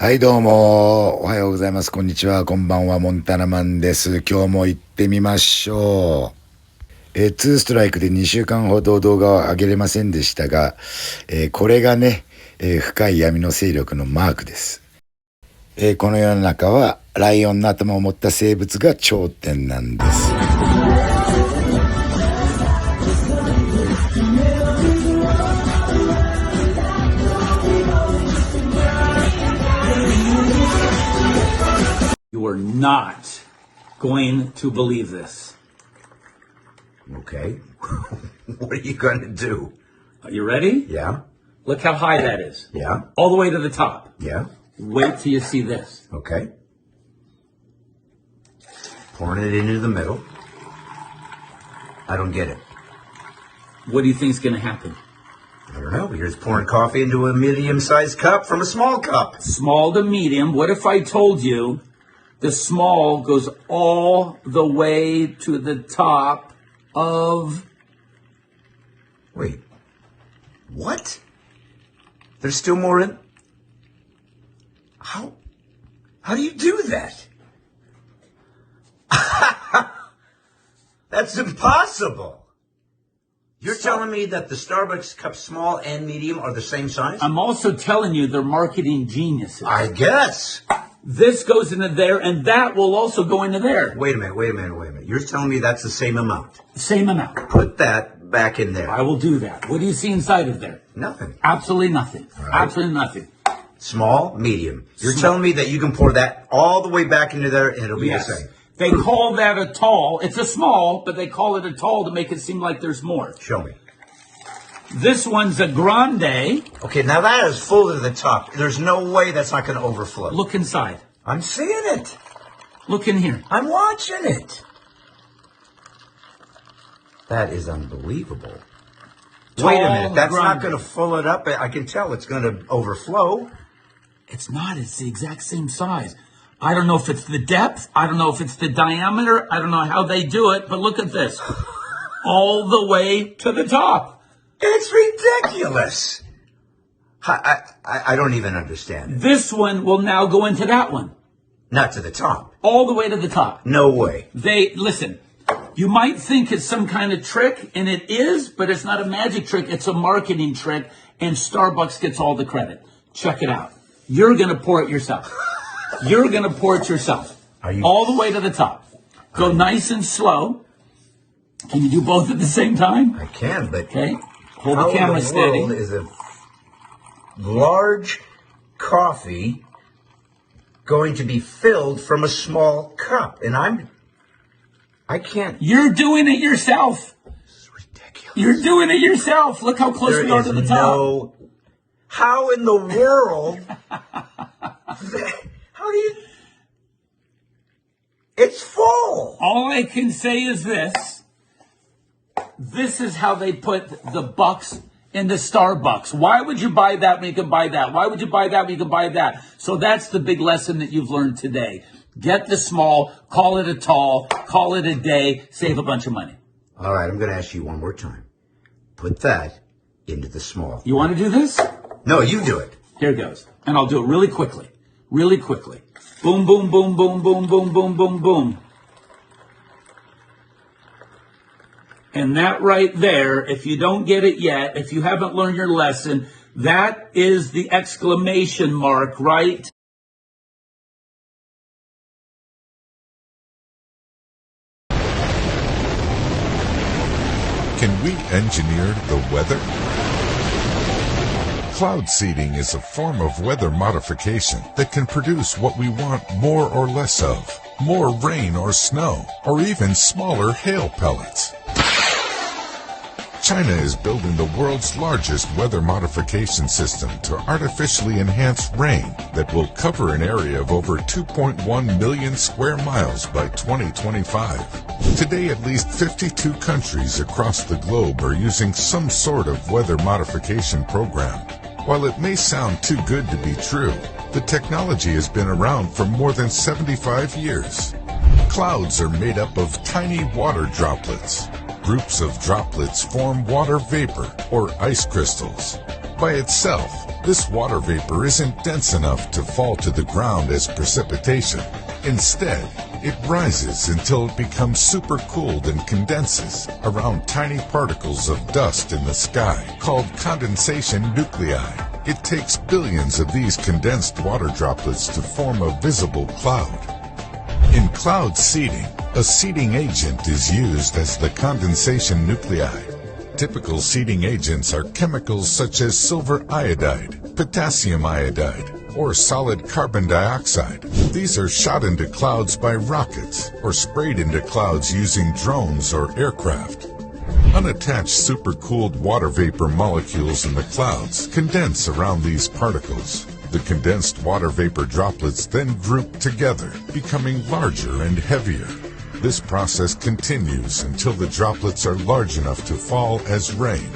はいどうも、おはようございます。こんにちは、こんばんは、モンタナマンです。今日も行ってみましょう。2ストライクで2週間ほど動画を上げれませんでしたが、これがね、深い闇の勢力のマークです。この世の中はライオンの頭を持った生物が頂点なんです。You are not going to believe this. Okay. What are you going to do? Are you ready? Yeah. Look how high that is. Yeah. All the way to the top. Yeah. Wait till you see this. Okay. Pouring it into the middle. I don't get it. What do you think is going to happen? I don't know. You're just pouring coffee into a medium-sized cup from a small cup. Small to medium. What if I told you the small goes all the way to the top of... Wait. What? There's still more in... How do you do that? That's impossible. You're telling me that the Starbucks cup small and medium are the same size? I'm also telling you they're marketing geniuses. I guess. This goes into there, and that will also go into there. Wait a minute. You're telling me that's the same amount? Same amount. Put that back in there. I will do that. What do you see inside of there? Nothing. Absolutely nothing. Right. Absolutely nothing. Small, medium. You're telling me that you can pour that all the way back into there and it'll be the same? They call that a tall. It's a small, but they call it a tall to make it seem like there's more. Show me. This one's a grande. Okay, now that is full to the top. There's no way that's not going to overflow. Look inside. I'm seeing it. Look in here. I'm watching it. That is unbelievable. Wait a minute. That's not going to fill it up. I can tell it's going to overflow. It's not. It's the exact same size. I don't know if it's the depth. I don't know if it's the diameter. I don't know how they do it. But look at this. All the way to the top. It's ridiculous. I don't even understand it. This one will now go into that one. Not to the top. All the way to the top. No way. Listen, you might think it's some kind of trick, and it is, but it's not a magic trick. It's a marketing trick, and Starbucks gets all the credit. Check it out. You're going to pour it yourself. You're going to pour it yourself. All the way to the top. Go nice and slow. Can you do both at the same time? I can, but... Okay. Hold the camera steady. How in the world is a large coffee going to be filled from a small cup? And I can't... You're doing it yourself. This is ridiculous. You're doing it yourself. Look how close we are to the top. How in the world... How do you... It's full. All I can say is this. This is how they put the bucks into Starbucks. Why would you buy that when you can buy that? Why would you buy that when you can buy that? So that's the big lesson that you've learned today. Get the small, call it a tall, call it a day, save a bunch of money. All right, I'm going to ask you one more time. Put that into the small. You want to do this? No, you do it. Here it goes. And I'll do it really quickly. Really quickly. Boom, boom, boom, boom, boom, boom, boom, boom, boom. And that right there, if you don't get it yet, if you haven't learned your lesson, that is the exclamation mark, right? Can we engineer the weather? Cloud seeding is a form of weather modification that can produce what we want more or less of. More rain or snow, or even smaller hail pellets. China is building the world's largest weather modification system to artificially enhance rain that will cover an area of over 2.1 million square miles by 2025. Today, at least 52 countries across the globe are using some sort of weather modification program. While it may sound too good to be true, the technology has been around for more than 75 years. Clouds are made up of tiny water droplets. Groups of droplets form water vapor or ice crystals. By itself, this water vapor isn't dense enough to fall to the ground as precipitation. Instead, it rises until it becomes supercooled and condenses around tiny particles of dust in the sky called condensation nuclei. It takes billions of these condensed water droplets to form a visible cloud. In cloud seeding, a seeding agent is used as the condensation nuclei. Typical seeding agents are chemicals such as silver iodide, potassium iodide, or solid carbon dioxide. These are shot into clouds by rockets or sprayed into clouds using drones or aircraft. Unattached supercooled water vapor molecules in the clouds condense around these particles. The condensed water vapor droplets then group together, becoming larger and heavier. This process continues until the droplets are large enough to fall as rain.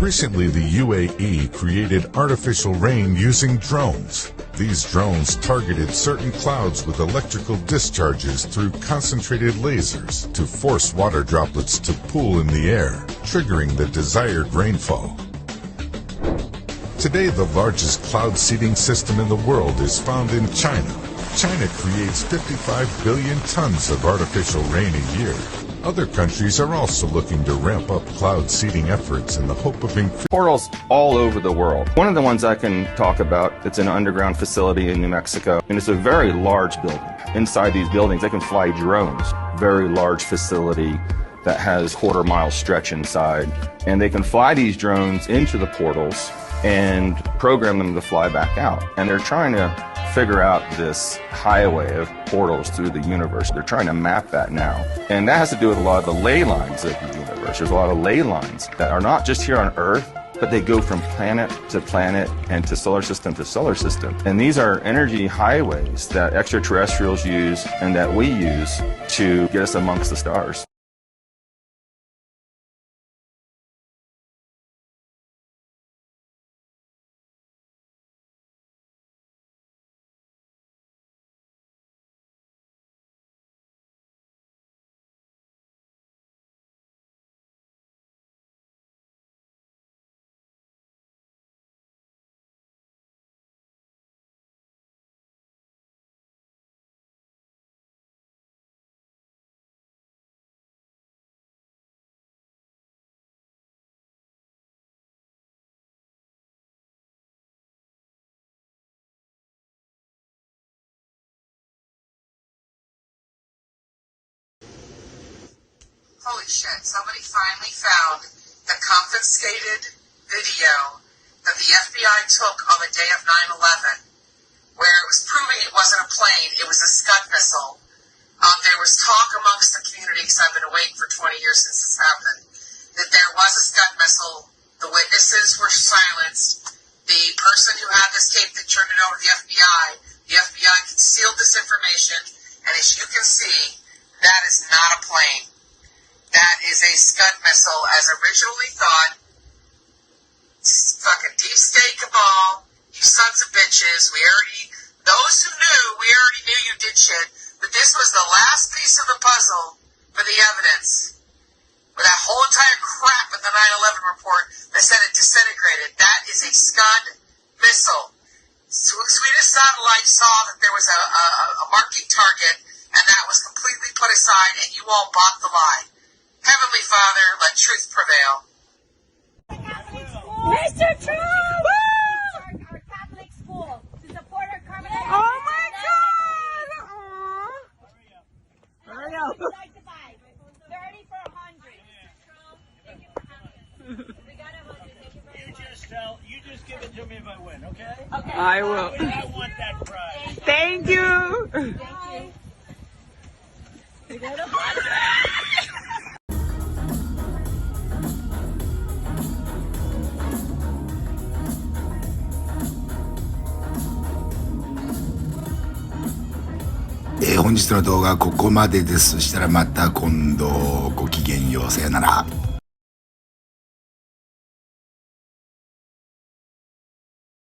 Recently, the UAE created artificial rain using drones. These drones targeted certain clouds with electrical discharges through concentrated lasers to force water droplets to pool in the air, triggering the desired rainfall. Today, the largest cloud seeding system in the world is found in China. China creates 55 billion tons of artificial rain a year. Other countries are also looking to ramp up cloud seeding efforts in the hope of increasing portals all over the world. One of the ones I can talk about, it's an underground facility in New Mexico, and it's a very large building. Inside these buildings, they can fly drones. Very large facility that has quarter-mile stretch inside, and they can fly these drones into the portals and program them to fly back out. And they're trying to figure out this highway of portals through the universe. They're trying to map that now. And that has to do with a lot of the ley lines of the universe. There's a lot of ley lines that are not just here on Earth, but they go from planet to planet and to solar system to solar system. And these are energy highways that extraterrestrials use and that we use to get us amongst the stars. Holy shit, somebody finally found the confiscated video that the FBI took on the day of 9/11, where it was proving it wasn't a plane, it was a Scud missile. There was talk amongst the community, because I've been awake for 20 years since this happened, that there was a Scud missile. The witnesses were silenced. The person who had this tape that turned it over to the FBI concealed this information, and as you can see, that is not a plane. That is a Scud missile, as originally thought. Fucking deep state cabal, you sons of bitches. Those who knew, we already knew you did shit, but this was the last piece of the puzzle for the evidence. With that whole entire crap in the 9/11 report that said it disintegrated. That is a Scud missile. Swedish satellite saw that there was a marking target, and that was completely put aside, and you all bought the lie. Heavenly Father, let truth prevail. Mr. Trump! Our Catholic school to support our carbon. Oh my God! Hurry up! 30 for 100. We got 100. You just give it to me if I win, okay? Okay. I will. I want that prize. Thank you. Thank you. We got 100.本日の動画はここまでです。そしたらまた今度ごきげんよう。さよなら。